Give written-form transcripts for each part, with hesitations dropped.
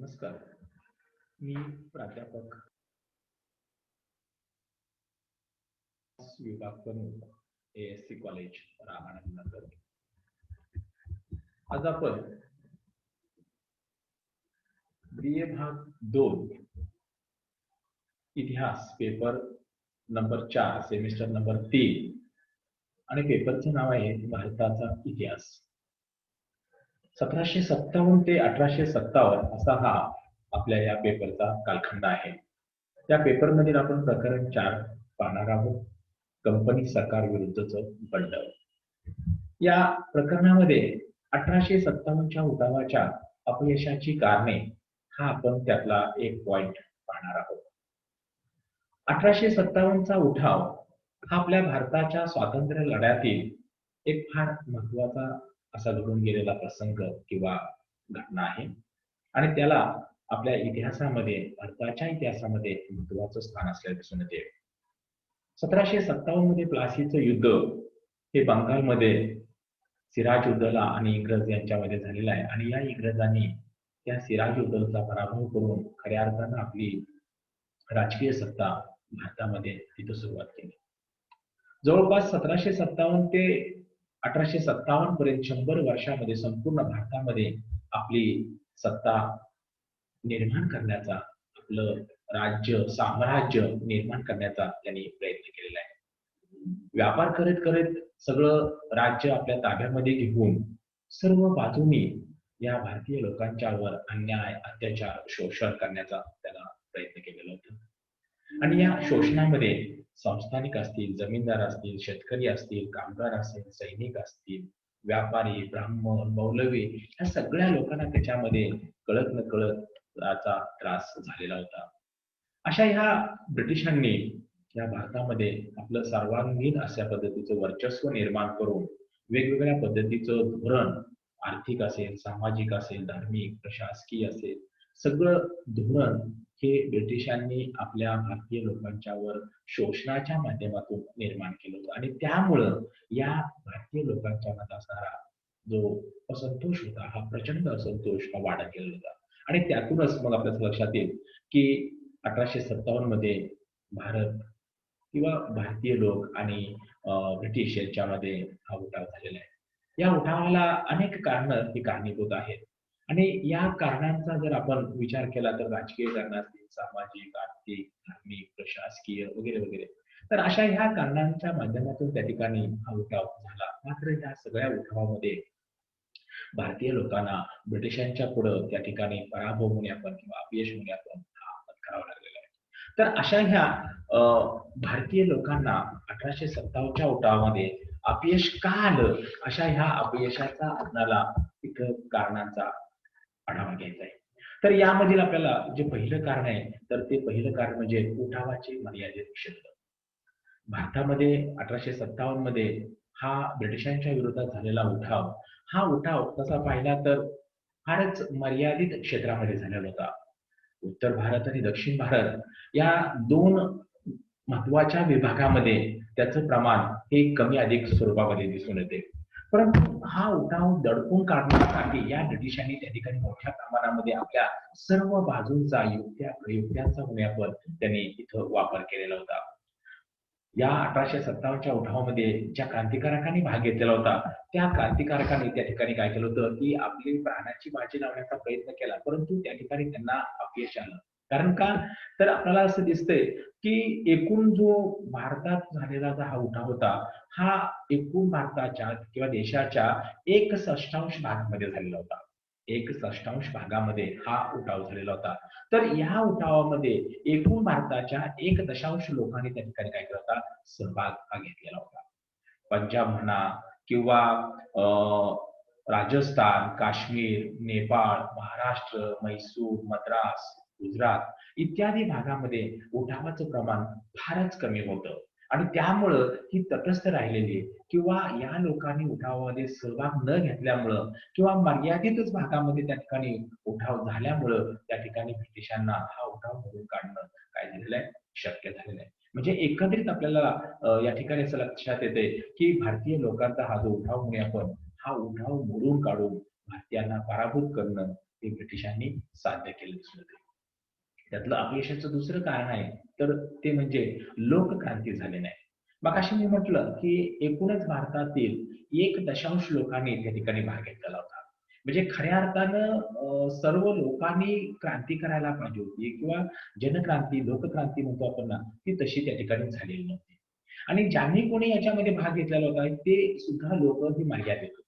नमस्कार. मी प्राध्यापक विभाग प्रमुख ASC कॉलेज रामानंदनगर. आज आपण BA भाग 2 इतिहास पेपर नंबर 4 सेमिस्टर नंबर 3 आणि पेपरचं नाव आहे भारताचा इतिहास. 1757 ते 1857 असा हा आपल्या या पेपरचा कालखंड आहे. या पेपरमध्ये आपण प्रकरण 4 पाहणार आहोत, कंपनी सरकार विरुद्धचं बंड. या प्रकरणामध्ये 1857च्या उठावाच्या अपयशाची कारणे हा आपण त्यातला एक पॉइंट पाहणार आहोत. 1857चा उठाव हा आपल्या भारताच्या स्वातंत्र्य लढ्यातील एक फार महत्वाचा असा घडून गेलेला प्रसंग किंवा घटना आहे आणि त्याला आपल्या इतिहासामध्ये, भारताच्या इतिहासामध्ये महत्वाचं स्थान असल्याचे दिसून येते. 1757 मध्ये प्लासीचं युद्ध हे बंगालमध्ये सिराजउद्दौला आणि इंग्रज यांच्यामध्ये झालेलं आहे आणि या इंग्रजांनी त्या सिराजउद्दौलाचा पराभव करून खऱ्या अर्थानं आपली राजकीय सत्ता भारतामध्ये तिथं सुरुवात केली. जवळपास 1757 ते 1857 पर्यंत 100 वर्षामध्ये संपूर्ण भारतामध्ये आपली सत्ता निर्माण करण्याचा, आपलं राज्य साम्राज्य निर्माण करण्याचा त्यांनी प्रयत्न केलेला आहे. व्यापार करत करत सगळं राज्य आपल्या ताब्यामध्ये घेऊन सर्व बाजूनी या भारतीय लोकांच्यावर अन्याय, अत्याचार, शोषण करण्याचा त्याला प्रयत्न केलेला होता. आणि या शोषणामध्ये संस्थानिक असतील, जमीनदार असतील, शेतकरी असतील, कामगार असतील, सैनिक असतील, व्यापारी, ब्राह्मण, मौलवी या सगळ्या लोकांना त्याच्यामध्ये कळत न कळत याचा त्रास झालेला होता. अशा ह्या ब्रिटिशांनी या भारतामध्ये आपलं सर्वांगीण अशा पद्धतीचं वर्चस्व निर्माण करून वेगवेगळ्या पद्धतीचं धोरण, आर्थिक असेल, सामाजिक असेल, धार्मिक, प्रशासकीय असेल, सगळं धोरण हे ब्रिटिशांनी आपल्या भारतीय लोकांच्यावर शोषणाच्या माध्यमातून निर्माण केलं होतं आणि त्यामुळं या भारतीय लोकांच्या मनात असणारा जो असंतोष होता, हा प्रचंड असंतोष हा वाढत गेला होता. आणि त्यातूनच मग आपल्याला लक्षात येईल की 1857 मध्ये भारत किंवा भारतीय लोक आणि ब्रिटिश यांच्यामध्ये हा उठाव झालेला आहे. या उठावाला अनेक कारणं ही कारणीभूत आहेत आणि या कारणांचा जर आपण विचार केला तर राजकीय कारणं असतील, सामाजिक, आर्थिक, धार्मिक, प्रशासकीय वगैरे वगैरे. तर अशा ह्या कारणांच्या माध्यमातून त्या ठिकाणी हा उठाव झाला. मात्र या सगळ्या उठावामध्ये भारतीय लोकांना ब्रिटिशांच्या पुढं त्या ठिकाणी पराभव होणे आपण किंवा अपयश होणे आपण हा पत्करावा लागलेला आहे. तर अशा ह्या भारतीय लोकांना 1857च्या उठावामध्ये अपयश का आलं, अशा ह्या अपयशाचा आपल्याला इथं कारणांचा आढावा घ्यायचा आहे. तर यामधील आपल्याला जे पहिलं कारण आहे, तर ते पहिलं कारण म्हणजे उठावाचे मर्यादित क्षेत्र. भारतामध्ये 1857 मध्ये हा ब्रिटिशांच्या विरोधात झालेला उठाव, हा उठाव तसा पाहिला तर फारच मर्यादित क्षेत्रामध्ये झालेला होता. उत्तर भारत आणि दक्षिण भारत या दोन महत्वाच्या विभागामध्ये त्याचं प्रमाण हे कमी अधिक स्वरूपामध्ये दिसून येते. परंतु हा उठाव दडपून काढण्यासाठी या ब्रिटिशांनी त्या ठिकाणी मोठ्या प्रमाणामध्ये आपल्या सर्व बाजूंचा युक्त्यांचा होण्यावर त्यांनी इथं वापर केलेला होता. या 1857च्या उठावामध्ये ज्या क्रांतिकारकांनी भाग घेतलेला होता, त्या क्रांतिकारकांनी त्या ठिकाणी काय केलं होतं की आपली प्राणाची बाजी लावण्याचा प्रयत्न केला, परंतु त्या ठिकाणी त्यांना अपयश आलं. कारण का, तर आपल्याला असं दिसतंय की एकूण जो भारतात झालेला हा उठाव होता, हा एकूण भारताच्या किंवा देशाच्या 1/6 भागामध्ये झालेला होता. 1/6 भागामध्ये हा उठाव झालेला होता. तर या उठावामध्ये एकूण भारताच्या 1 लोकांनी त्या ठिकाणी काय केला होता, सहभाग हा घेतलेला होता. पंजाब म्हणा किंवा राजस्थान, काश्मीर, नेपाळ, महाराष्ट्र, म्हैसूर, मद्रास, गुजरात इत्यादी भागामध्ये उठावाचं प्रमाण फारच कमी होतं आणि त्यामुळं ही तटस्थ राहिलेली किंवा या लोकांनी उठावामध्ये सहभाग न घेतल्यामुळं किंवा मर्यादितच भागामध्ये त्या ठिकाणी उठाव झाल्यामुळं त्या ठिकाणी ब्रिटिशांना हा उठाव मोडून काढणं काय झालेलं आहे, शक्य झालेलं आहे. म्हणजे एकंदरीत आपल्याला या ठिकाणी असं लक्षात येते की भारतीय लोकांचा हा जो उठाव होणे आपण हा उठाव मोडून काढून भारतीयांना पराभूत करणं ते ब्रिटिशांनी साध्य केलं दिसून येते. त्यातलं अपयशाचं दुसरं कारण आहे तर ते म्हणजे लोकक्रांती झाली नाही. मगाशी मी म्हटलं की एकूणच भारतातील 1 दशांश लोकांनी त्या ठिकाणी भाग घेतलेला होता. म्हणजे खऱ्या अर्थानं सर्व लोकांनी क्रांती करायला पाहिजे होती किंवा जनक्रांती, लोकक्रांती म्हणतो आपण ना, ती तशी त्या ठिकाणी झालेली नव्हती. आणि ज्यांनी कोणी याच्यामध्ये भाग घेतलेला होता ते सुद्धा लोक ही मर्यादित होती.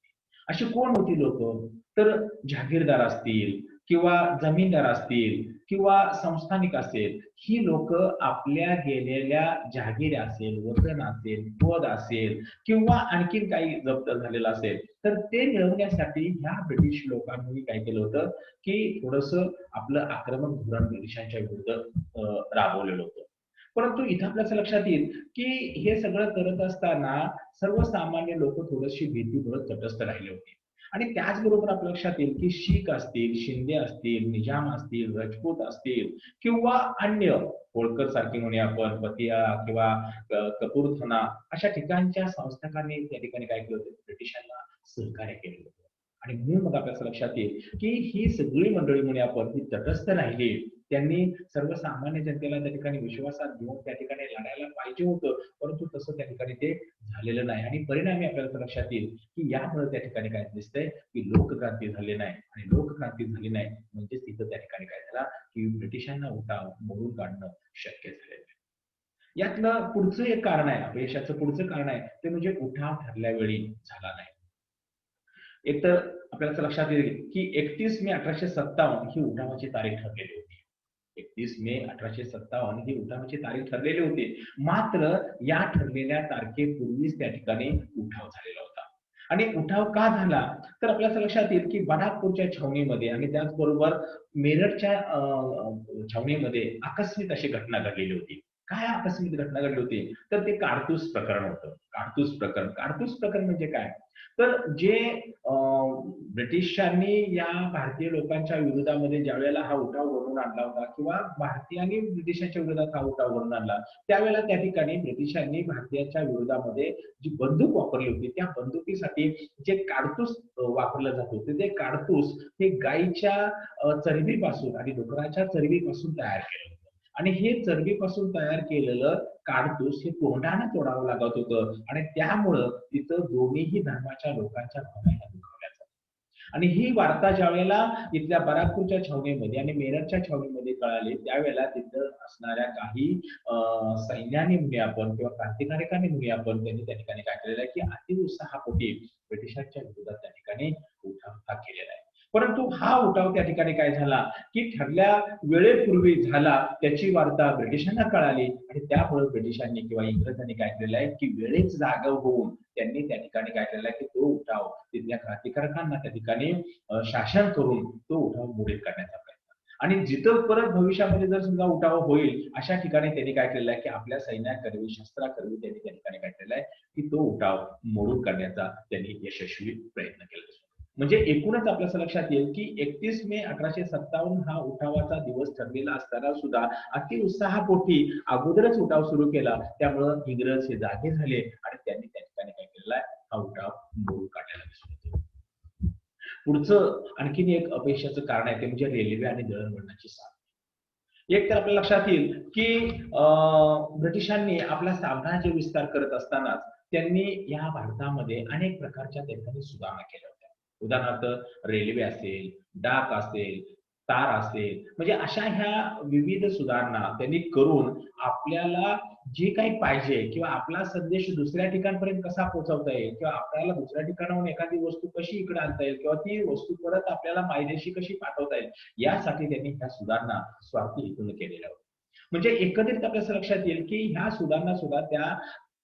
अशी कोण होती लोक? तर जहागीरदार असतील किंवा जमीनदार असतील किंवा संस्थानिक असेल, ही लोक आपल्या गेलेल्या जहागीर असेल, वतन असेल, पद असेल किंवा आणखीन काही जप्त झालेलं असेल, तर ते मिळवण्यासाठी ह्या ब्रिटिश लोकांनी काय केलं होतं, की थोडंसं आपलं आक्रमक धोरण ब्रिटिशांच्या विरुद्ध राबवलेलं होतं. परंतु इथं आपल्याच लक्षात येईल, की हे सगळं करत असताना सर्वसामान्य लोक थोडीशी भीतीमुळे तटस्थ राहिले होते. आणि त्याचबरोबर आपल्या लक्षात येईल, की शीख असतील, शिंदे असतील, निजाम असतील, राजपूत असतील किंवा अन्य होळकर सारखी म्हणूया आपण, पतिया किंवा कपूरथाना अशा ठिकाणच्या संस्थाकांनी त्या ठिकाणी काय केलं होतं, ब्रिटिशांना सहकार्य केलं होतं. आणि म्हणून मग आपल्याला लक्षात येईल, की ही सगळी मंडळी म्हणूया आपण ती तटस्थ राहिली. त्यांनी सर्वसामान्य जनतेला त्या ठिकाणी विश्वासात घेऊन त्या ठिकाणी लढायला पाहिजे होतं, परंतु तसं त्या ठिकाणी ते झालेलं नाही. आणि परिणामी आपल्याला लक्षात येईल, की यामुळे त्या ठिकाणी काय दिसतंय, की लोकक्रांती झाली नाही. आणि लोकक्रांती झाली नाही म्हणजेच तिथं त्या ठिकाणी काय झाला, की ब्रिटिशांना उठाव मोडून काढणं शक्य झालेलं आहे. यातलं पुढचं एक कारण आहे, अपयशाचं पुढचं कारण आहे, ते म्हणजे उठाव ठरल्या वेळी झाला नाही. एकतर आपल्याला लक्षात येईल, की 31 मे 1857 ही उठावाची तारीख ठरलेली होती. 31 मे 1857 ही उठावाची तारीख ठरलेली होती. मात्र या ठरलेल्या तारखेपूर्वीच त्या ठिकाणी उठाव झालेला होता. आणि उठाव का झाला? तर आपल्याला लक्षात येईल, की बराकपूरच्या छावणीमध्ये आणि त्याचबरोबर मेरठच्या छावणीमध्ये आकस्मिक अशी घटना घडलेली होती. काय आकस्मिक घटना घडली होती? तर ते कारतूस प्रकरण होतं. कारतूस प्रकरण. कारतूस प्रकरण म्हणजे काय? तर जे ब्रिटिशांनी या भारतीय लोकांच्या विरोधामध्ये ज्यावेळेला हा उठाव घडवून आणला होता किंवा भारतीयांनी ब्रिटिशांच्या विरोधात हा उठाव घडवून आणला, त्यावेळेला त्या ठिकाणी ब्रिटिशांनी भारतीयांच्या विरोधामध्ये जी बंदूक वापरली होती, त्या बंदुकीसाठी जे काडतूस वापरलं जात होते, ते काडतूस हे गायीच्या चरबीपासून आणि डुकराच्या चरबीपासून तयार केलं होतं. आणि हे चरबीपासून तयार केलेलं काडतूस हे तोंडाने तोडावं लागत होतं आणि त्यामुळं तिथं दोन्हीही धर्माच्या लोकांच्या भावना दुखावल्या जातात. आणि ही वार्ता ज्यावेळेला इथल्या बराकपूरच्या छावणीमध्ये आणि मेरठच्या छावणीमध्ये कळाली, त्यावेळेला तिथं असणाऱ्या काही सैन्याने म्हणूया आपण किंवा क्रांतिकारकांनी म्हणूया आपण, त्यांनी त्या ठिकाणी काय केलेलं आहे, की अतिउत्साहापोटी ब्रिटिशांच्या विरोधात त्या ठिकाणी उठाव हा केलेला आहे. परंतु हा उठाव त्या ठिकाणी काय झाला, की ठरल्या वेळेपूर्वी झाला, त्याची वार्ता ब्रिटिशांना कळाली आणि त्यामुळे ब्रिटिशांनी किंवा इंग्रजांनी काय केलेलं आहे, की वेळेत जागा होऊन त्यांनी त्या ठिकाणी काय केलेलं आहे, की तो उठाव तिथल्या क्रांतिकारकांना त्या ठिकाणी शासन करून तो उठाव मोडीत काढण्याचा प्रयत्न. आणि जिथं परत भविष्यामध्ये जर समजा उठाव होईल अशा ठिकाणी त्यांनी काय केलेलं आहे, की आपल्या सैन्याकरवी शस्त्राकरवी त्यांनी त्या ठिकाणी काय केलेलं आहे, की तो उठाव मोडून काढण्याचा त्यांनी यशस्वी प्रयत्न केला. म्हणजे एकूणच आपल्या लक्षात येईल, की 31 मे 1857 हा उठावाचा दिवस ठरलेला असताना सुद्धा अतिउत्साहापोटी अगोदरच उठाव सुरू केला. त्यामुळं इंग्रज हे जागे झाले आणि त्यांनी त्या ठिकाणी काय केलेला आहे, हा उठाव मोडून काढलेला दिसून येतो. पुढचं आणखीन एक अपयशाचं कारण आहे ते म्हणजे रेल्वे आणि दळणवळणाची साथ. एक तर आपल्या लक्षात येईल, की ब्रिटिशांनी आपला साम्राज्य विस्तार करत असतानाच त्यांनी या भारतामध्ये अनेक प्रकारच्या त्यांनी सुधारणा केल्या होत्या. उदाहरणार्थ रेल्वे असेल, डाक असेल, तार असेल, म्हणजे अशा ह्या विविध सुधारणा त्यांनी करून आपल्याला जे काही पाहिजे किंवा आपला संदेश दुसऱ्या ठिकाणपर्यंत कसा पोहोचवता येईल किंवा आपल्याला दुसऱ्या ठिकाणाहून एखादी वस्तू कशी इकडे आणता येईल किंवा ती वस्तू परत आपल्याला मायदेशी कशी पाठवता येईल, यासाठी त्यांनी ह्या सुधारणा स्वार्थी हेतून केलेल्या होत्या. म्हणजे एकंदरीत आपल्या लक्षात येईल, की ह्या सुधारणा सुद्धा त्या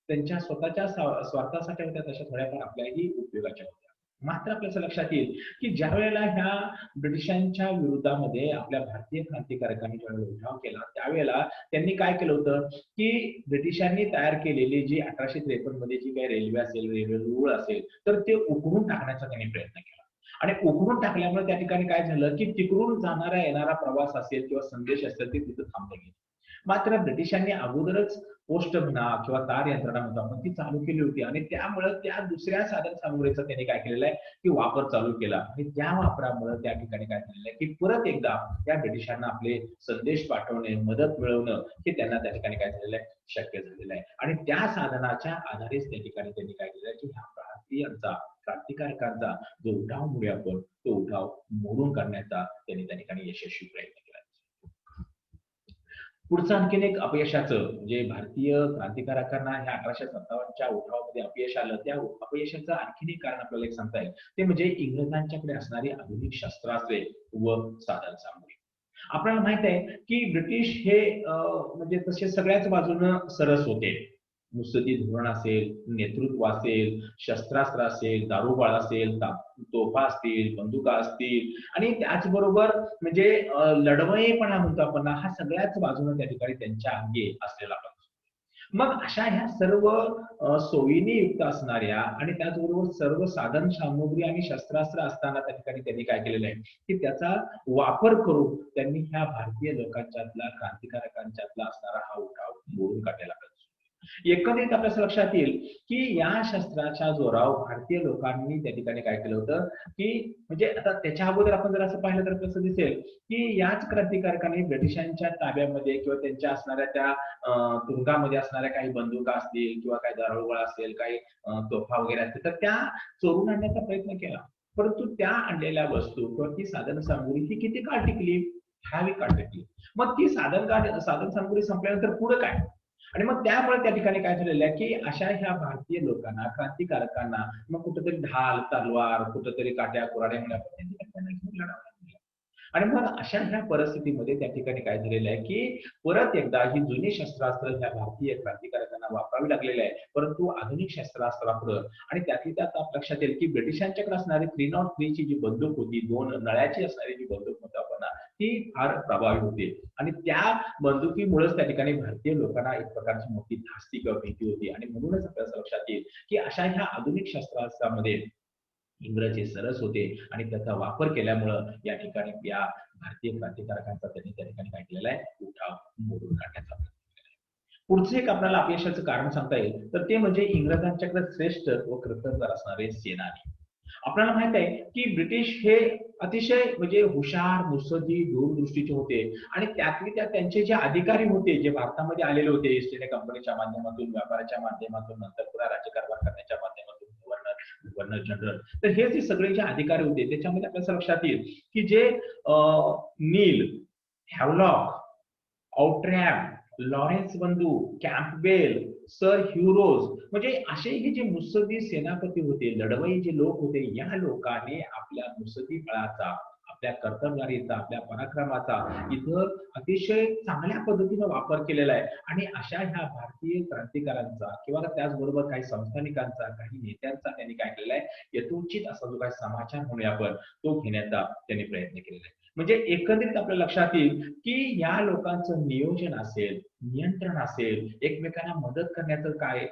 त्यांच्या स्वतःच्या स्वार्थासाठी होत्या, तशा थोड्याफार आपल्याही उपयोगाच्या होत्या. मात्र आपल्याला लक्षात येईल, की ज्या वेळेला ह्या ब्रिटिशांच्या विरोधामध्ये आपल्या भारतीय क्रांतिकारकांनी ज्यावेळेला उठाव केला, त्यावेळेला त्यांनी काय केलं होतं, की ब्रिटिशांनी तयार केलेली जी 1853 मध्ये जी काही रेल्वे असेल, रेल्वे रूळ असेल, तर ते उकरून टाकण्याचा त्यांनी प्रयत्न केला. आणि उकरून टाकल्यामुळे त्या ठिकाणी काय झालं, की तिकडून जाणारा येणारा प्रवास असेल किंवा संदेश असेल ते तिथं थांबले गेले. मात्र ब्रिटिशांनी अगोदरच पोस्ट म्हणा किंवा तार यंत्रणा म्हणतो आपण ती चालू केली होती आणि त्यामुळे त्या दुसऱ्या साधन सामुग्रीचा त्यांनी काय केलेलं आहे की वापर चालू केला आणि त्या वापरामुळे त्या ठिकाणी काय झालेलं आहे की परत एकदा त्या ब्रिटिशांना आपले संदेश पाठवणे, मदत मिळवणं हे त्यांना त्या ठिकाणी काय झालेलं आहे शक्य झालेलं आहे आणि त्या साधनाच्या आधारेच त्या ठिकाणी त्यांनी काय केलं की ह्या भारतीयांचा क्रांतिकारकांचा जो उठाव म्हणूया आपण तो उठाव मोडून काढण्याचा त्यांनी त्या ठिकाणी यशस्वी प्रयत्न केला. पुढचं आणखीन एक अपयशाचं जे भारतीय क्रांतिकारकांना ह्या 1857च्या उठावामध्ये अपयश आलं त्या अपयशाचं आणखीन एक कारण आपल्याला एक सांगता येईल ते म्हणजे इंग्रजांच्याकडे असणारी आधुनिक शस्त्रास्त्रे व साधन सामुग्री. आपल्याला माहित आहे की ब्रिटिश हे म्हणजे तसे सगळ्याच बाजूनं सरस होते. मुत्सद्दी धोरण असेल, नेतृत्व असेल, शस्त्रास्त्र असेल, दारूगोळा असेल, तोफा असतील, बंदुका असतील आणि त्याचबरोबर म्हणजे लढवयेपणा म्हणतो आपण हा सगळ्याच बाजूने त्या ठिकाणी त्यांच्या अंगी असलेला पाहिजे. मग अशा ह्या सर्व सोयीने युक्त असणाऱ्या आणि त्याचबरोबर सर्व साधन सामुग्री आणि शस्त्रास्त्र असताना त्या ठिकाणी त्यांनी काय केलेलं आहे की त्याचा वापर करून त्यांनी ह्या भारतीय लोकांच्यातला क्रांतिकारकांच्यातला असणारा हा उठाव मोडून काढलेला पाहिजे. एकंदरीत आपल्या लक्षात येईल की या शस्त्राच्या जोरावर भारतीय लोकांनी त्या ठिकाणी काय केलं होतं की म्हणजे आता त्याच्या अगोदर आपण जर असं पाहिलं तर कसं दिसेल की याच क्रांतिकारकांनी ब्रिटिशांच्या ताब्यामध्ये किंवा त्यांच्या असणाऱ्या त्या तुरुंगामध्ये असणाऱ्या काही बंदुका असतील किंवा काही दारुगोळा असेल काही तोफा वगैरे असतील तर त्या चोरून आणण्याचा प्रयत्न केला. परंतु त्या आणलेल्या वस्तू किंवा ती साधन सामुग्री ही किती काळ टिकली? ठराविक काळ टिकली. मग ती साधन सामुग्री संपल्यानंतर पुढे काय? आणि मग त्यामुळे त्या ठिकाणी काय झालेलं आहे की अशा ह्या भारतीय लोकांना क्रांतिकारकांना मग कुठेतरी ढाल तलवार कुठेतरी काट्या कुऱ्हाड्या त्यांना घेऊन लढावं लागलं. आणि मग अशा ह्या परिस्थितीमध्ये त्या ठिकाणी काय झालेलं आहे की परत एकदा ही जुनी शस्त्रास्त्र ह्या भारतीय क्रांतिकारकांना वापरावी लागलेली आहे. परंतु आधुनिक शस्त्रास्त्रापुढं आणि त्यातली त्यात लक्षात येईल की ब्रिटिशांच्याकडे असणारी 303 ची जी बंदूक होती 2 नळ्याची असणारी जी बंदूक म्हणतो आपण ती फार प्रभावी होती आणि त्या बंदुकीमुळेच त्या ठिकाणी भारतीय लोकांना एक प्रकारची मोठी धास्ती किंवा भीती होती आणि म्हणूनच आपल्याला लक्षात येईल की अशा ह्या आधुनिक शस्त्रास्त्रामध्ये इंग्रज हे सरस होते आणि त्याचा वापर केल्यामुळं या ठिकाणी या भारतीय क्रांतिकारकांचा त्यांनी त्या ठिकाणी काय केलेला आहे उठाव मोडून काढण्याचा प्रयत्न केलेला आहे. पुढचं एक आपल्याला अपयशाचं कारण सांगता येईल तर ते म्हणजे इंग्रजांच्याकडे श्रेष्ठ व कर्तबगार असणारे सेनानी. आपल्याला माहित आहे की ब्रिटिश हे अतिशय म्हणजे हुशार मुत्सद्दी दूरदृष्टीचे होते आणि त्यातले त्यात त्यांचे जे अधिकारी होते जे भारतामध्ये आलेले होते ईस्ट इंडिया कंपनीच्या माध्यमातून व्यापाराच्या माध्यमातून नंतर पुन्हा राज्यकारभार करण्याच्या माध्यमातून गव्हर्नर जनरल तर हे जे सगळे जे अधिकारी होते त्याच्यामध्ये आपल्याला लक्षात येईल की जे नील हॅवलॉक आउट्रॅम लॉरेन्स बंधू कॅम्पबेल सर ह्युरोज म्हणजे असे हे जे मुत्सद्दी सेनापती होते लढवई जे लोक होते या लोकांनी आपल्या मुत्सद्दी बळाचा आपल्या कर्तबगारीचा आपल्या पराक्रमाचा इथं अतिशय चांगल्या पद्धतीने वापर केलेला आहे आणि अशा ह्या भारतीय क्रांतिकारांचा किंवा त्याचबरोबर काही संस्थानिकांचा काही नेत्यांचा त्यांनी काय केलेला आहे यथोचित असा जो काही समाचार म्हणूया आपण तो घेण्याचा त्यांनी प्रयत्न केलेला आहे. म्हणजे एकंदरीत आपल्या लक्षात येईल की या लोकांचं नियोजन असेल नियंत्रण असेल एकमेकांना मदत करण्याचं काय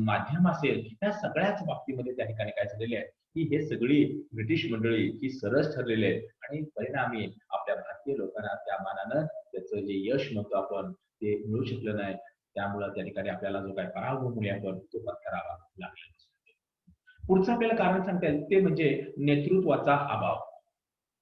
माध्यम असेल त्या सगळ्याच बाबतीमध्ये त्या ठिकाणी काय झालेले आहे की हे सगळी ब्रिटिश मंडळी ही सरस ठरलेले आहेत आणि परिणामी आपल्या भारतीय लोकांना त्या मानानं त्याचं जे यश म्हणतो आपण ते मिळू शकलं नाही. त्यामुळे त्या ठिकाणी आपल्याला जो काही पराभव म्हणूया आपण तो पत्करावा लागला. पुढचं आपल्याला कारण सांगता येईल ते म्हणजे नेतृत्वाचा अभाव.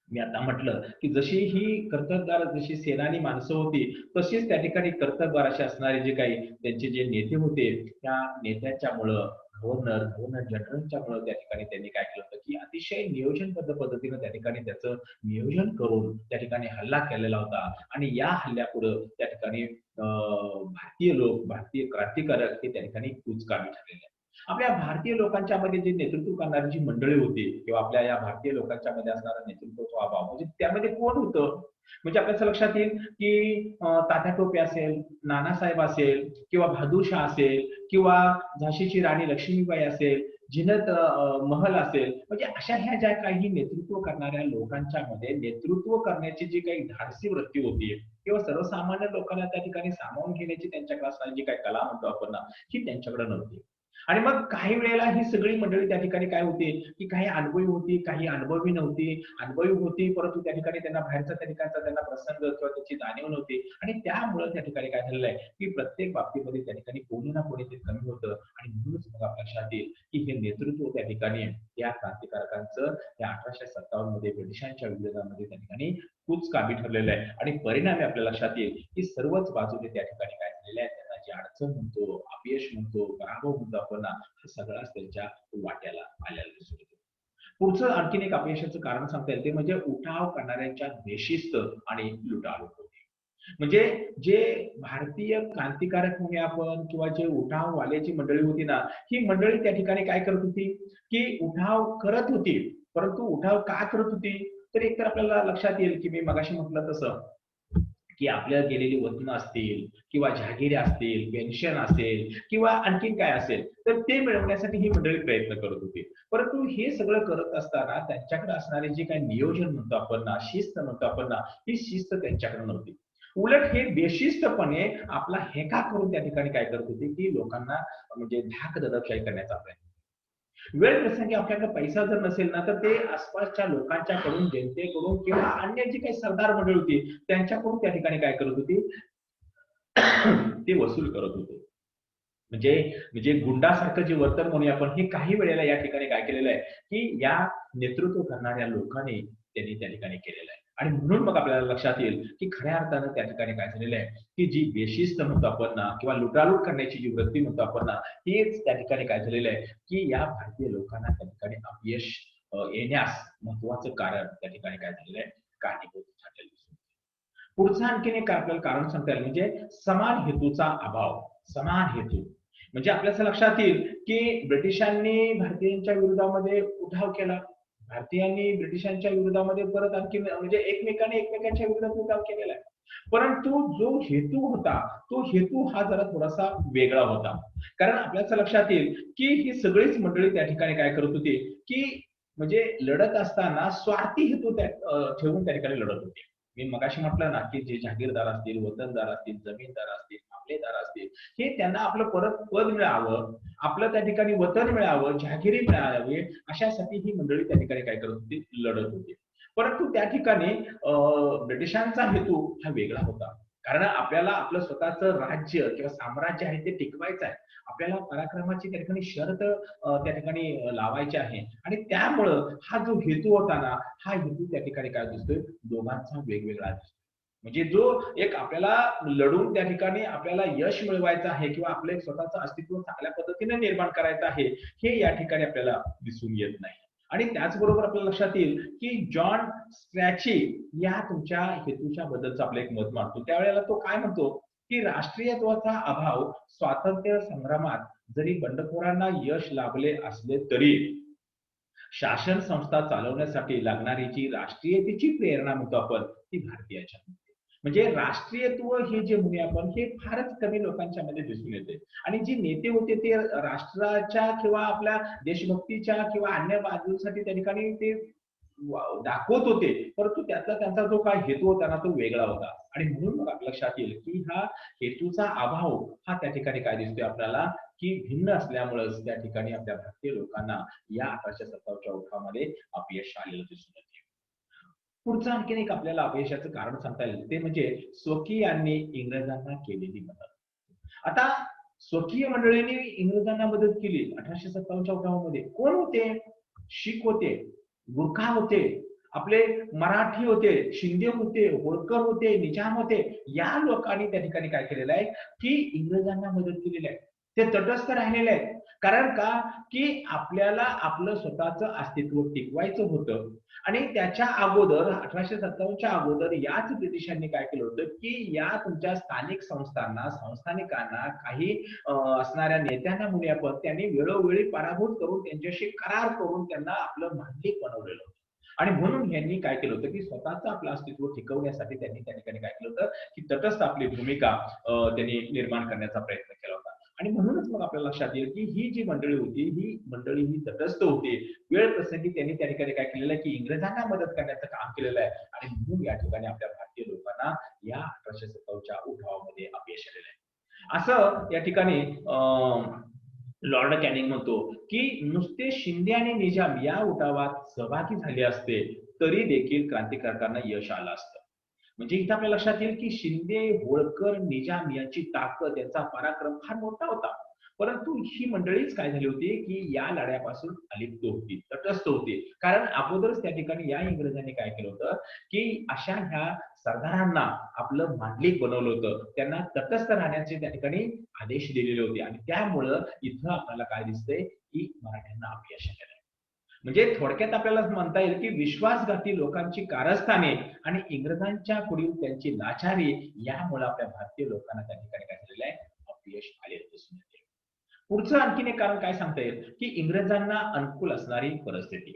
मी आता म्हटलं की जशी ही कर्तबगार जशी सेनानी माणसं होती तशीच त्या ठिकाणी कर्तबगार असे असणारे जे काही त्यांचे जे नेते होते त्या नेत्यांच्यामुळं गव्हर्नर जनरलच्यामुळं त्या ठिकाणी त्यांनी काय केलं होतं की अतिशय नियोजनबद्ध पद्धतीनं त्या ठिकाणी त्याचं नियोजन करून त्या ठिकाणी हल्ला केलेला होता आणि या हल्ल्यापुढं त्या ठिकाणी भारतीय लोक भारतीय क्रांतिकारक हे त्या ठिकाणी कुचकामी ठरलेले. आपल्या भारतीय लोकांच्या मध्ये जे नेतृत्व करणारी जी मंडळी होती किंवा आपल्या या भारतीय लोकांच्या मध्ये असणारा नेतृत्वाचा अभाव म्हणजे त्यामध्ये कोण होतं म्हणजे आपल्याच्या लक्षात येईल की तात्या टोपे असेल नानासाहेब असेल किंवा बहादूरशाह असेल किंवा झाशीची राणी लक्ष्मीबाई असेल जिनत महल असेल म्हणजे अशा ह्या ज्या काही नेतृत्व करणाऱ्या लोकांच्या मध्ये नेतृत्व करण्याची जी काही धाडसी वृत्ती होती किंवा सर्वसामान्य लोकांना त्या ठिकाणी सामावून घेण्याची त्यांच्याकडे असणारी जी काही कला म्हणतो आपण ना ही त्यांच्याकडे नव्हती. आणि मग काही वेळेला ही सगळी मंडळी त्या ठिकाणी काय होते, की काही अनुभवी होती, काही अनुभवी नव्हती. अनुभवी होती, परंतु त्या ठिकाणी त्यांना बाहेरचा त्या ठिकाणचा त्यांना प्रसंग किंवा त्याची जाणीव नव्हती आणि त्यामुळे त्या ठिकाणी काय झालेलं आहे, की प्रत्येक बाबतीमध्ये त्या ठिकाणी कोणी ना कोणी ते कमी होतं आणि म्हणूनच मग आपल्या लक्षात येईल, की हे नेतृत्व त्या ठिकाणी या क्रांतिकारकांचं या 1857 मध्ये ब्रिटिशांच्या विरोधामध्ये त्या ठिकाणी कामी ठरलेलं आहे आणि परिणामी आपल्या लक्षात येईल, की सर्वच बाजूने त्या ठिकाणी काय झालेलं आहे, त्यांना जी अडचण म्हणतो, अपयश म्हणतो, पराभव म्हणतो आपण हा सगळाच त्यांच्या वाट्याला आलेला दिसून येतो. पुढचं आणखीन एक अपयशाचं कारण सांगता येईल ते म्हणजे उठाव करणाऱ्यांच्या बेशिस्त आणि लुटालूट होती. म्हणजे जे भारतीय क्रांतिकारक म्हणूया आपण किंवा जे उठाववाल्याची मंडळी होती ना, ही मंडळी त्या ठिकाणी काय करत होती, की उठाव करत होती. परंतु उठाव का करत होती? तर एकतर आपल्याला लक्षात येईल, की मी मगाशी म्हटलं तसं, की आपल्या गेलेली वतनं असतील किंवा जहागिरी असतील, पेन्शन असेल किंवा आणखीन काय असेल, तर ते मिळवण्यासाठी ही मंडळी प्रयत्न करत होती. परंतु हे सगळं करत असताना त्यांच्याकडे असणारे जे काही नियोजन म्हणतो आपण ना, शिस्त म्हणतो आपण ना, ही शिस्त त्यांच्याकडे नव्हती. उलट हे बेशिस्तपणे आपला हेका करून त्या ठिकाणी काय करत होते, की लोकांना म्हणजे धाक दडपशाही करण्याचा प्रयत्न. वेळ प्रसंगी आपल्याकडे पैसा जर नसेल ना, तर ते आसपासच्या लोकांच्याकडून, जनतेकडून किंवा अन्य जी काही सरदार मंडळी होती, त्यांच्याकडून त्या ठिकाणी काय करत होती, ते वसूल करत होते. म्हणजे म्हणजे गुंडासारखं जे वर्तन म्हणूया आपण, हे काही वेळेला या ठिकाणी काय केलेलं आहे, की या नेतृत्व करणाऱ्या लोकांनी त्यांनी त्या ठिकाणी केलेलं आहे. आणि म्हणून मग आपल्याला लक्षात येईल, की खऱ्या अर्थानं त्या ठिकाणी काय झालेलं आहे, की जी बेशिस्त म्हणतो आपण ना किंवा लुटालूट करण्याची जी वृत्ती म्हणतो आपण ना, हेच त्या ठिकाणी काय झालेलं आहे, की या भारतीय लोकांना त्या ठिकाणी अपयश येण्यास महत्वाचं कारण त्या ठिकाणी काय झालेलं आहे, कारणीभूत ठरलेलं दिसून येतं. पुढचं आणखीन एक आपल्याला कारण सांगता येईल म्हणजे समान हेतूचा अभाव. समान हेतू. म्हणजे आपल्या असं लक्षात येईल, की ब्रिटिशांनी भारतीयांच्या विरोधामध्ये उठाव केला. भारतीयांनी ब्रिटिशांच्या विरोधामध्ये परत आणखीन म्हणजे एकमेकांनी एकमेकांच्या विरोधात उठाव केलेला आहे. परंतु जो हेतू होता, तो हेतू हा जरा थोडासा वेगळा होता. कारण आपल्या असं लक्षात येईल, की ही सगळीच मंडळी त्या ठिकाणी काय करत होती, की म्हणजे लढत असताना स्वार्थी हेतू ठेवून त्या ठिकाणी लढत होते. मी मगाशी म्हटलं ना, की जे जहागीरदार असतील, वतनदार असतील, जमीनदार असतील, मामलेदार असतील, हे त्यांना आपलं परत पद मिळावं, आपलं त्या ठिकाणी वतन मिळावं, जहागिरी मिळावी, अशासाठी ही मंडळी त्या ठिकाणी काय करत होती, लढत होती. परंतु त्या ठिकाणी ब्रिटिशांचा हेतू हा वेगळा होता. कारण आपल्याला आपलं स्वतःचं राज्य किंवा साम्राज्य आहे ते टिकवायचं आहे. आपल्याला पराक्रमाची त्या ठिकाणी शर्त त्या ठिकाणी लावायची आहे आणि त्यामुळं हा जो हेतू होता ना, हा हेतू त्या ठिकाणी काय दिसतोय, दोघांचा वेगवेगळा दिसतो. म्हणजे जो एक आपल्याला लढून त्या ठिकाणी आपल्याला यश मिळवायचं आहे किंवा आपलं एक स्वतःचं अस्तित्व चांगल्या पद्धतीने निर्माण करायचं आहे, हे या ठिकाणी आपल्याला दिसून येत नाही. आणि त्याचबरोबर आपल्या लक्षात येईल, की जॉन स्ट्रॅची या तुमच्या हेतूच्या बद्दलचं आपलं एक मत मांडतो. त्यावेळेला तो काय म्हणतो, की राष्ट्रीयत्वाचा अभाव स्वातंत्र्य संग्रामात जरी बंडखोरांना यश लाभले असले तरी शासन संस्था चालवण्यासाठी लागणारी जी राष्ट्रीयतेची प्रेरणा म्हणतो आपण, ती भारतीयाच्या मध्ये. म्हणजे राष्ट्रीयत्व हे जे म्हणूया आपण, हे फारच कमी लोकांच्या मध्ये दिसून येते. आणि जे नेते होते ते राष्ट्राच्या किंवा आपल्या देशभक्तीच्या किंवा अन्य बाजूसाठी त्या ठिकाणी ते दाखवत होते, परंतु त्यातला त्यांचा जो काय हेतू होता ना, तो वेगळा होता. आणि म्हणून मग आपल्या लक्षात येईल, की हा हेतूचा अभाव हा त्या ठिकाणी काय दिसतोय आपल्याला, की भिन्न असल्यामुळेच त्या ठिकाणी आपल्या भारतीय लोकांना या 1857च्या उठावामध्ये अपयश आलेलं दिसून येते. पुढचं आणखीन एक आपल्याला अपयशाचं कारण सांगता येईल ते म्हणजे स्वकीयांनी इंग्रजांना केलेली मदत. आता स्वकीय मंडळींनी इंग्रजांना मदत केली 1857च्या उठावामध्ये. कोण होते? शीख होते, गुरखा होते, आपले मराठी होते, शिंदे होते, होळकर होते, निजाम होते. या लोकांनी त्या ठिकाणी काय केलेलं आहे, की इंग्रजांना मदत केलेली आहे. ते तटस्थ राहिलेले आहेत. कारण का, की आपल्याला आपलं स्वतःचं अस्तित्व टिकवायचं होतं आणि त्याच्या अगोदर 1857च्या अगोदर याच ब्रिटिशांनी काय केलं होतं, की या तुमच्या स्थानिक संस्थांना, संस्थानिकांना काही असणाऱ्या नेत्यांना म्हणूया आपण त्यांनी वेळोवेळी पराभूत करून त्यांच्याशी करार करून त्यांना आपलं मांडलिक बनवलेलं होतं. आणि म्हणून यांनी काय केलं होतं, की स्वतःचं आपलं अस्तित्व टिकवण्यासाठी त्यांनी त्या ठिकाणी काय केलं होतं, की तटस्थ आपली भूमिका त्यांनी निर्माण करण्याचा प्रयत्न केला होता. आणि म्हणूनच मग आपल्या लक्षात येईल, की ही जी मंडळी होती, ही मंडळी ही तटस्थ होती. वेळ प्रसंगी त्यांनी त्या ठिकाणी काय केलेलं आहे, की इंग्रजांना मदत करण्याचं काम केलेलं आहे. आणि म्हणून या ठिकाणी आपल्या भारतीय लोकांना या 1857च्या उठावामध्ये अपयश आलेलं आहे. असं या ठिकाणी लॉर्ड कॅनिंग म्हणतो की नुसते शिंदे आणि निजाम या उठावात सहभागी झाले असते तरी देखील क्रांतिकारकांना यश आलं असतं. म्हणजे इथं आपल्या लक्षात येईल की शिंदे, होळकर, निजाम यांची ताकद, यांचा पराक्रम फार मोठा होता. परंतु ही मंडळीच काय झाली होती की या लढ्यापासून अलिप्त होती, तटस्थ होती. कारण अगोदरच त्या ठिकाणी या इंग्रजांनी काय केलं होतं की अशा ह्या सरदारांना आपलं मांडलिक बनवलं होतं. त्यांना तटस्थ राहण्याचे त्या ठिकाणी आदेश दिलेले होते आणि त्यामुळं इथं आपल्याला काय दिसतंय की मराठ्यांना अपयश आलेलं आहे. म्हणजे थोडक्यात आपल्याला म्हणता येईल की विश्वासघाती लोकांची कारस्थाने आणि इंग्रजांच्या पुढील त्यांची लाचारी यामुळे आपल्या भारतीय लोकांना त्या ठिकाणी काय झालेलं आहे, अपयश आलेलं दिसून येते. पुढचं आणखीन एक कारण काय सांगता येईल की इंग्रजांना अनुकूल असणारी परिस्थिती.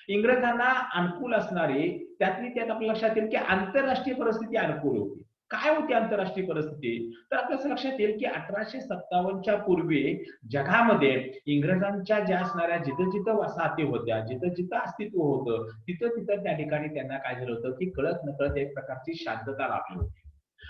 इंग्रजांना अनुकूल असणारी त्यातली त्यात आपल्या लक्षात येईल की आंतरराष्ट्रीय परिस्थिती अनुकूल होती. काय होती आंतरराष्ट्रीय परिस्थिती? तर आपल्या असं लक्षात येईल की 1857च्या पूर्वी जगामध्ये इंग्रजांच्या ज्या असणाऱ्या जिथं जिथं वसाहती होत्या, जिथं जिथं अस्तित्व होतं, तिथं तिथं त्या ठिकाणी त्यांना काय झालं होतं की कळत नकळत एक प्रकारची शांतता लाभली होती.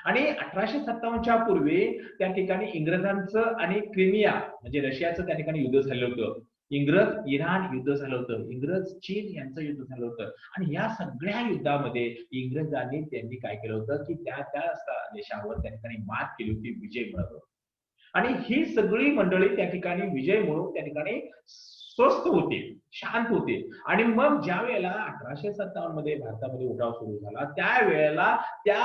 आणि 1857च्या पूर्वी त्या ठिकाणी इंग्रजांचं आणि क्रिमिया म्हणजे रशियाचं त्या ठिकाणी युद्ध झालं होतं. इंग्रज इराण युद्ध झालं होतं. इंग्रज चीन यांचं युद्ध झालं होतं. आणि या सगळ्या युद्धामध्ये इंग्रजांनी त्यांनी काय केलं होतं की त्या त्या देशावर त्या ठिकाणी मात केली होती, विजय मिळवला. आणि ही सगळी मंडळी त्या ठिकाणी विजय मिळवून त्या ठिकाणी स्वस्थ होते, शांत होते. आणि मग ज्या वेळेला 1857 मध्ये भारतामध्ये उठाव सुरू झाला त्यावेळेला त्या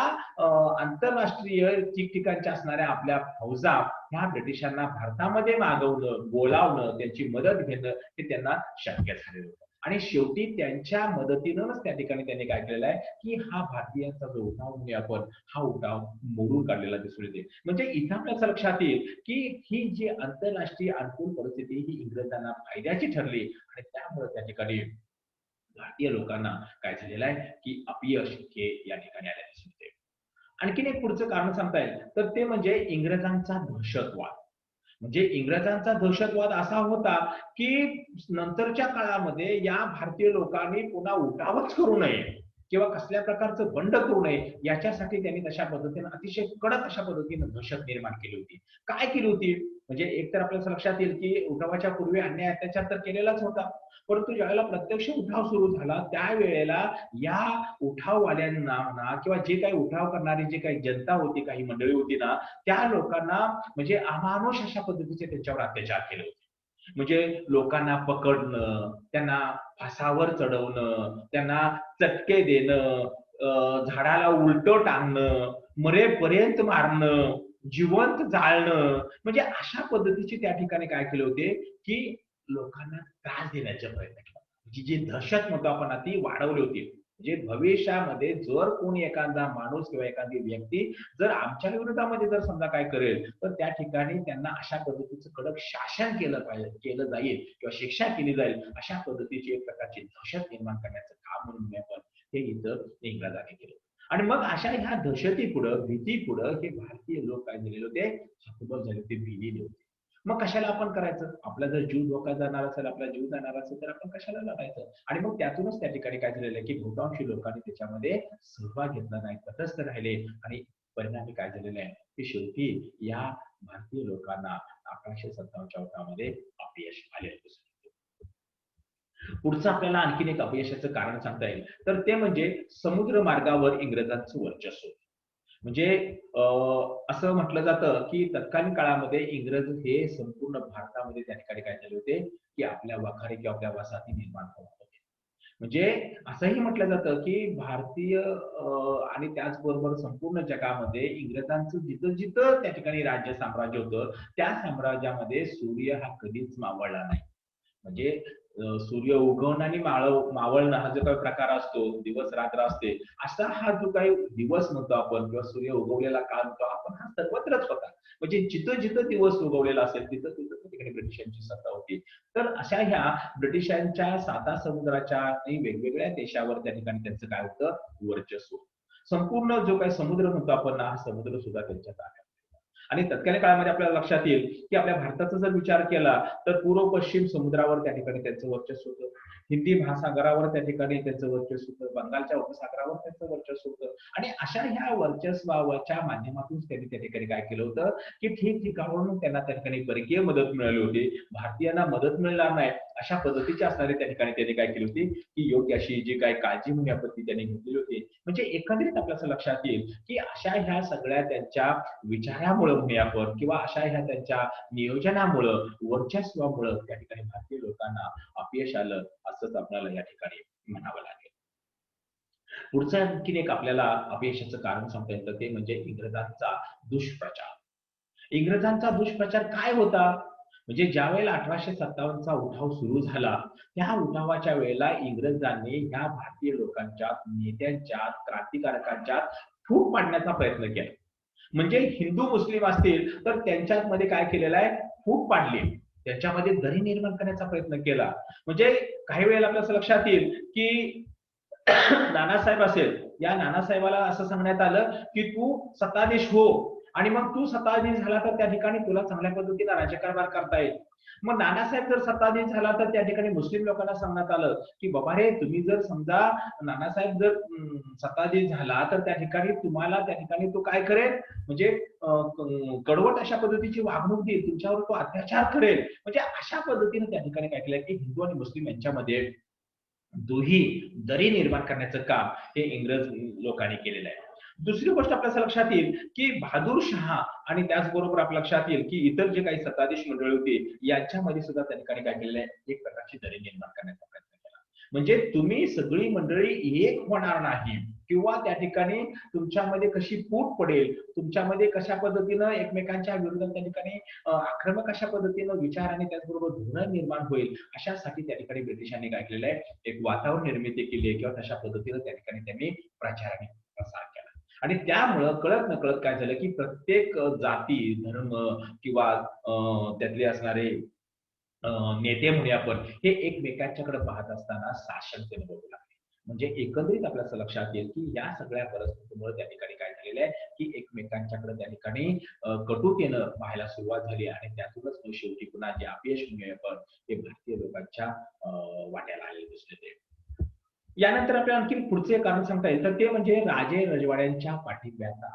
आंतरराष्ट्रीय ठिकठिकाणच्या असणाऱ्या आपल्या फौजा ह्या ब्रिटिशांना भारतामध्ये मागवणं, बोलावणं, त्यांची मदत घेणं हे त्यांना शक्य झालेलं होतं. आणि शेवटी त्यांच्या मदतीनंच त्या ठिकाणी त्यांनी काय केलेलं आहे की हा भारतीयांचा जो उठाव म्हणूया आपण हा उठाव मोडून काढलेला दिसून येते. म्हणजे इथं आपल्याला लक्षात येईल की ही जी आंतरराष्ट्रीय अनुकूल परिस्थिती ही इंग्रजांना फायद्याची ठरली आणि त्यामुळे त्या ठिकाणी भारतीय लोकांना काय झालेलं आहे की अपयश हे या ठिकाणी आले दिसून येते. आणखीन एक पुढचं कारण सांगता येईल तर ते म्हणजे इंग्रजांचा दहशतवाद. म्हणजे इंग्रजांचा दहशतवाद असा होता की नंतरच्या काळामध्ये या भारतीय लोकांनी पुन्हा उठावच करू नये किंवा कसल्या प्रकारचं बंड करू नये याच्यासाठी त्यांनी तशा पद्धतीने अतिशय कडक अशा पद्धतीने दहशत निर्माण केली होती. काय केली होती? म्हणजे एक तर आपल्या लक्षात येईल की उठावाच्या पूर्वी अन्याय अत्याचार तर केलेलाच होता. परंतु ज्यावेळेला प्रत्यक्ष उठाव सुरू झाला त्यावेळेला या उठाववाल्यांना म्हणा किंवा जे काही उठाव करणारी जे काही जनता होती, काही मंडळी होती ना, त्या लोकांना म्हणजे अमानुष अशा पद्धतीचे त्यांच्यावर अत्याचार केले होते. म्हणजे लोकांना पकडणं, त्यांना फासावर चढवणं, त्यांना चटके देणं, झाडाला उलटं टांगणं, मरेपर्यंत मारणं, जिवंत जाळणं, म्हणजे अशा पद्धतीचे त्या ठिकाणी काय केले होते, की लोकांना त्रास देण्याचा प्रयत्न केला. जी जी दहशत म्हणतो आपण ना, ती वाढवली होती. म्हणजे भविष्यामध्ये जर कोणी एखादा माणूस किंवा एखादी व्यक्ती जर आमच्या विरोधामध्ये जर समजा काय करेल, तर त्या ठिकाणी त्यांना अशा पद्धतीचं कडक शासन केलं पाहिजे केलं जाईल किंवा शिक्षा केली जाईल, अशा पद्धतीची एक प्रकारची दहशत निर्माण करण्याचं काम म्हणून आपण हे इथं इंग्रजांनी केलं. आणि मग अशा ह्या दहशतीपुढं, भीतीपुढं हे भारतीय लोक काय झालेले होते, हतबल झाले होते, भिलेले होते. मग कशाला आपण करायचं? आपला जर जीव धोक्यात जाणार असेल, आपला जीव जाणार असेल, तर आपण कशाला लढायचं? आणि मग त्यातूनच त्या ठिकाणी काय झालेलं आहे, की बहुतांशी लोकांनी त्याच्यामध्ये सहभाग घेतला नाही, तटस्थ राहिले आणि परिणामी काय झालेलं आहे, की शेवटी या भारतीय लोकांना 1857च्या उठावामध्ये अपयश आलेलं दिसून येतं. पुढचं आपल्याला आणखीन एक अपयशाचं कारण सांगता येईल, तर ते म्हणजे समुद्र मार्गावर इंग्रजांचं वर्चस्व. म्हणजे अ, असं म्हटलं जातं, की तत्कालीन काळामध्ये इंग्रज हे संपूर्ण भारतामध्ये त्या ठिकाणी काय झाले होते, की आपल्या वखारी किंवा आपल्या वसाहती निर्माण करत होते. म्हणजे असंही म्हटलं जातं, की भारतीय आणि त्याचबरोबर संपूर्ण जगामध्ये इंग्रजांचं जिथं-जिथं त्या ठिकाणी राज्य साम्राज्य होतं, त्या साम्राज्यामध्ये सूर्य हा कधीच मावळला नाही. म्हणजे सूर्य उगवणं आणि मावळणं हा जो काही प्रकार असतो, दिवस-रात्र असते, असा हा जो काही दिवस म्हणतो आपण किंवा सूर्य उगवलेला काळ म्हणतो आपण, हा सर्वत्रच होता. म्हणजे जिथं-जिथं दिवस उगवलेला असेल, तिथं-तिथं त्या ठिकाणी ब्रिटिशांची सत्ता होती. तर अशा ह्या ब्रिटिशांच्या 7 समुद्राच्या आणि वेगवेगळ्या देशावर त्या ठिकाणी त्यांचं काय होतं, वर्चस्व. संपूर्ण जो काही समुद्र म्हणतो आपण ना, हा समुद्र सुद्धा त्यांच्या ताब्यात होता. आणि तत्कालीन काळामध्ये आपल्याला लक्षात येईल की आपल्या भारताचा जर विचार केला तर पूर्व पश्चिम समुद्रावर त्या ठिकाणी त्यांचं वर्चस्व होतं, हिंदी महासागरावर त्या ठिकाणी त्यांचं वर्चस्व होतं, बंगालच्या उपसागरावर त्यांचं वर्चस्व होतं. आणि अशा ह्या वर्चस्वाच्या माध्यमातून त्यांनी त्या ठिकाणी काय केलं होतं की ठिकठिकाणून त्यांना त्या ठिकाणी परकीय मदत मिळाली होती, भारतीयांना मदत मिळणार नाही अशा पद्धतीची असणारी त्या ठिकाणी त्यांनी काय केली होती की योग्य अशी जी काही काळजी म्हणून आपण ती त्यांनी घेतलेली होती. म्हणजे एकंदरीत आपल्या असं लक्षात येईल की अशा ह्या सगळ्या त्यांच्या विचारामुळे म्हणूया आपण किंवा अशा ह्या त्यांच्या नियोजनामुळं वर्चस्वामुळं त्या ठिकाणी भारतीय लोकांना अपयश आलं असंच आपल्याला या ठिकाणी म्हणावं लागेल. पुढचं आणखीन एक आपल्याला अपयशाचं कारण सांगता येतं ते म्हणजे इंग्रजांचा दुष्प्रचार. इंग्रजांचा दुष्प्रचार काय होता? म्हणजे ज्यावेळेला 1857चा उठाव सुरू झाला, त्या उठावाच्या वेळेला इंग्रजांनी ह्या भारतीय लोकांच्यात, नेत्यांच्यात, क्रांतिकारकांच्यात फूट पाडण्याचा प्रयत्न केला. म्हणजे हिंदू मुस्लिम असतील तर त्यांच्यात मध्ये काय केलेलं आहे, फूट पाडली, त्याच्यामध्ये दरी निर्माण करण्याचा प्रयत्न केला. म्हणजे काही वेळेला आपल्या असं लक्षात येईल की नानासाहेब असेल, या नानासाहेबाला असं सांगण्यात आलं की तू सत्ताधीश हो आणि मग तू सत्ताधीश झाला तर त्या ठिकाणी तुला चांगल्या पद्धतीने राज्यकारभार करता येईल. मग नानासाहेब जर सत्ताधीश झाला तर त्या ठिकाणी मुस्लिम लोकांना सांगण्यात आलं की बाबा रे, तुम्ही जर समजा नानासाहेब जर सत्ताधीश झाला तर त्या ठिकाणी तुम्हाला त्या ठिकाणी तो काय करेल, म्हणजे कडवट अशा पद्धतीची वागणूक देईल, तुमच्यावर तो अत्याचार करेल. म्हणजे अशा पद्धतीने त्या ठिकाणी काय केलं की हिंदू आणि मुस्लिम यांच्यामध्ये दोही दरी निर्माण करण्याचं काम हे इंग्रज लोकांनी केलेलं आहे. दुसरी गोष्ट आपल्या लक्षात येईल की बहादूर शहा आणि त्याचबरोबर आपल्या लक्षात येईल की इतर जे काही सत्ताधीश मंडळी होती यांच्यामध्ये सुद्धा त्या ठिकाणी काय केलेलं आहे, एक प्रकारची दरी निर्माण करण्याचा प्रयत्न केला. म्हणजे तुम्ही सगळी मंडळी एक होणार नाही किंवा त्या ठिकाणी तुमच्यामध्ये कशी फूट पडेल, तुमच्यामध्ये कशा पद्धतीनं एकमेकांच्या विरोधात त्या ठिकाणी आक्रमक अशा पद्धतीनं विचार आणि त्याचबरोबर धोरण निर्माण होईल, अशासाठी त्या ठिकाणी ब्रिटिशांनी काय केलेलं आहे, एक वातावरण निर्मिती केली आहे किंवा तशा पद्धतीनं त्या ठिकाणी त्यांनी प्रचार आणि प्रसार केला. आणि त्यामुळं कळत नकळत काय झालं की प्रत्येक जाती, धर्म किंवा त्यातले असणारे नेते म्हणूया आपण, हे एकमेकांच्याकडे पाहत असताना साशंकतेने बघू लागले. म्हणजे एकंदरीत आपल्या असं लक्षात येईल की या सगळ्या परिस्थितीमुळे त्या ठिकाणी काय झालेलं आहे की एकमेकांच्याकडे त्या ठिकाणी कटुतेनं पाहायला सुरुवात झाली आणि त्यातूनच मग शेवटी पुन्हा जे अपयश म्हणूया आपण हे भारतीय लोकांच्या वाट्याला आलेले दिसले ते. यानंतर आपल्याला आणखी पुढचे कारण सांगता येईल तर ते म्हणजे राजे रजवाड्यांच्या पाठिंब्याचा.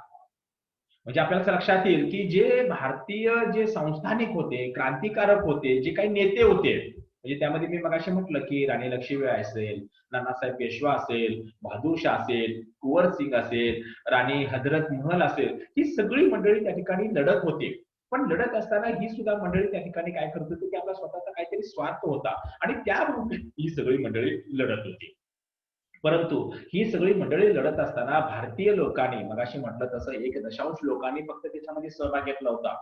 म्हणजे आपल्याला असं लक्षात येईल की जे भारतीय जे संस्थानिक होते, क्रांतिकारक होते, जे काही नेते होते, म्हणजे त्यामध्ये मी मगाशी म्हटलं की राणी लक्ष्मीबाई असेल, नानासाहेब पेशवा असेल, बहादूर शाह असेल, कुंवर सिंग असेल, राणी हजरत महल असेल, ही सगळी मंडळी त्या ठिकाणी लढत होती. पण लढत असताना ही सुद्धा मंडळी त्या ठिकाणी काय करत होती की आपला स्वतःचा काहीतरी स्वार्थ होता आणि त्यामुळे ही सगळी मंडळी लढत होती. परंतु ही सगळी मंडळी लढत असताना भारतीय लोकांनी मगाशी म्हटलं तसं 1.5 लोकांनी फक्त त्याच्यामध्ये सहभाग घेतला होता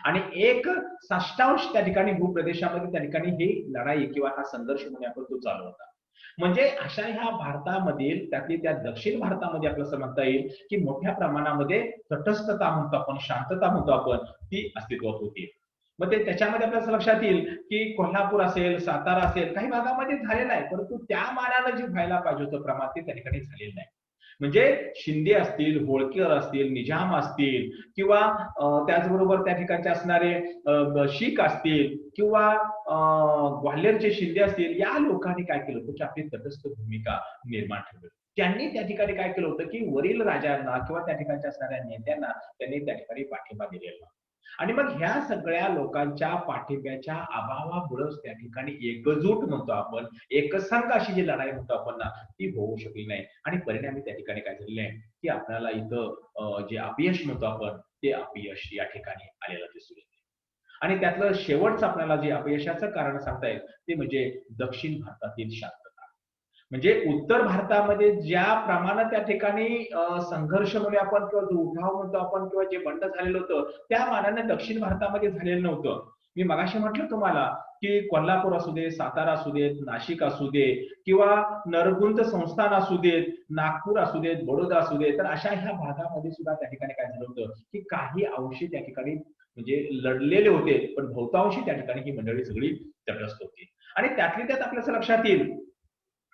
आणि 1/6 त्या ठिकाणी भूप्रदेशामध्ये त्या ठिकाणी ही लढाई किंवा हा संघर्ष म्हणून आपण तो चालू होता. म्हणजे अशा ह्या भारतामधील त्यातली त्या दक्षिण भारतामध्ये आपलं असं म्हणता येईल की मोठ्या प्रमाणामध्ये तटस्थता म्हणतो आपण, शांतता म्हणतो आपण, ती अस्तित्वात होती. मग ते त्याच्यामध्ये आपल्या असं लक्षात येईल की कोल्हापूर असेल, सातारा असेल, काही भागामध्ये झालेलं आहे, परंतु त्या मानानं जे व्हायला पाहिजे होतं प्रमाण ते त्या ठिकाणी झालेलं नाही. म्हणजे शिंदे असतील, होळकर असतील, निजाम असतील किंवा त्याचबरोबर त्या ठिकाणचे असणारे शीख असतील किंवा ग्वाल्हेरचे शिंदे असतील, या लोकांनी काय केलं होतं की आपली तटस्थ भूमिका निर्माण ठेवली. त्यांनी त्या ठिकाणी काय केलं होतं की वरील राजांना किंवा त्या ठिकाणच्या असणाऱ्या नेत्यांना त्यांनी त्या ठिकाणी पाठिंबा दिलेला. आणि मग ह्या सगळ्या लोकांच्या पाठिंब्याच्या अभावामुळेच त्या ठिकाणी एकजूट म्हणतो आपण, एकसंघ अशी जी लढाई म्हणतो आपण ना, ती होऊ शकली नाही आणि परिणामी त्या ठिकाणी काय झालेलं आहे की आपल्याला इथं जे अपयश म्हणतो आपण, ते अपयश या ठिकाणी आलेलं दिसून येते. आणि त्यातलं शेवटचं आपल्याला जे अपयशाचं कारण सांगता येईल ते म्हणजे दक्षिण भारतातील शांतता. म्हणजे उत्तर भारतामध्ये ज्या प्रमाणात त्या ठिकाणी संघर्ष म्हणूया आपण किंवा जो उठाव म्हणतो आपण किंवा जे बंड झालेलं होतं, त्या मानाने दक्षिण भारतामध्ये झालेलं नव्हतं. मी मगाशी म्हटलं तुम्हाला की कोल्हापूर असू दे, सातारा असू देत, नाशिक असू दे किंवा नरगुंद संस्थान असू देत, नागपूर असू देत, बडोदा असू देत, तर अशा ह्या भागामध्ये सुद्धा त्या ठिकाणी काय झालं होतं की काही अंशी त्या ठिकाणी म्हणजे लढलेले होते, पण बहुतांशी त्या ठिकाणी ही मंडळी सगळी तटस्थ होती. आणि त्यातली त्यात आपल्याला लक्षात येईल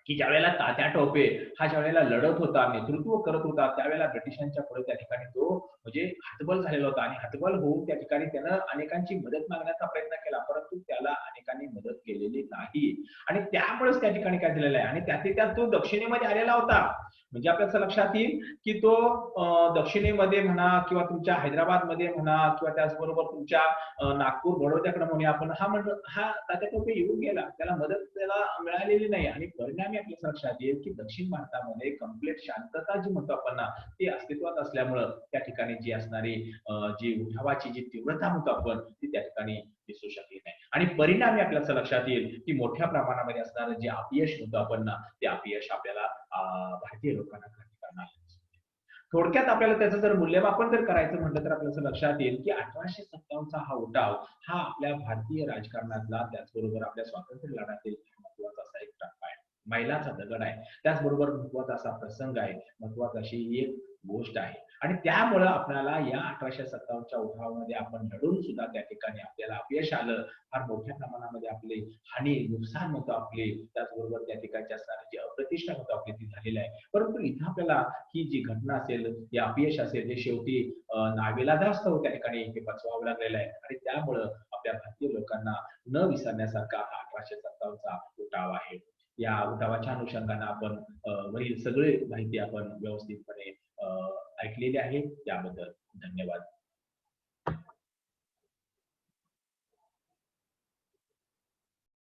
की ज्यावेळेला तात्या टोपे हा ज्यावेळेला लढत होता, नेतृत्व करत होता, त्यावेळेला ब्रिटिशांच्या पुढे त्या ठिकाणी तो म्हणजे हतबल झालेला होता आणि हतबल होऊन त्या ठिकाणी त्यानं अनेकांची मदत मागण्याचा प्रयत्न केला, परंतु त्याला अनेकांनी मदत केलेली नाही. आणि त्यामुळेच त्या ठिकाणी काय झालेलं आहे आणि त्यातल्या त्यात तो दक्षिणेमध्ये आलेला होता. म्हणजे आपल्या असं लक्षात येईल, की तो दक्षिणेमध्ये म्हणा किंवा तुमच्या हैदराबादमध्ये म्हणा किंवा त्याचबरोबर तुमच्या नागपूर, बडोद्याकडे म्हणूया आपण, हा तात्या टोपे येऊन गेला. त्याला मदत त्याला मिळालेली नाही आणि परिणामी आपल्या लक्षात येईल, की दक्षिण भारतामध्ये कंप्लीट शांतता जी म्हणतो आपण ना, ती अस्तित्वात असल्यामुळं त्या ठिकाणी जी असणारी जी उठावाची जी तीव्रता म्हणतो आपण, ती त्या ठिकाणी दिसू शकली नाही. आणि परिणामी आपल्या असं लक्षात येईल, की मोठ्या प्रमाणामध्ये असणारं जे अपयश म्हणतो आपण ना, ते अपयश आपल्याला भारतीय लोकांना करणार. थोडक्यात आपल्याला त्याचं जर मूल्यमापन जर करायचं म्हटलं तर आपल्या असं लक्षात येईल, की 1857चा हा उठाव हा आपल्या भारतीय राजकारणातला त्याचबरोबर आपल्या स्वातंत्र्य लढ्यातील महत्वाचा असा एक टप्पा आहे. मैलाचा दगड आहे. त्याचबरोबर महत्वाचा असा प्रसंग आहे. महत्वाची अशी ही एक गोष्ट आहे. आणि त्यामुळं आपल्याला या 1857च्या उठावामध्ये आपण लढून सुद्धा त्या ठिकाणी आपल्याला अपयश आलं. फार मोठ्या प्रमाणामध्ये आपली हानी, नुकसान होतं आपले. त्याचबरोबर त्या ठिकाणची असणारी जी अप्रतिष्ठा होतं आपली ती झालेली आहे. परंतु इथं आपल्याला ही जी घटना असेल, हे अपयश असेल, हे शेवटी नाविलाजास्तव त्या ठिकाणी हे पचवावं लागलेलं आहे आणि त्यामुळं आपल्या भारतीय लोकांना न विसरण्यासारखा हा 1857चा उठाव आहे. या उठावाच्या अनुषंगानं आपण वरील सगळी माहिती आपण व्यवस्थितपणे ऐकलेली आहे. त्याबद्दल धन्यवाद.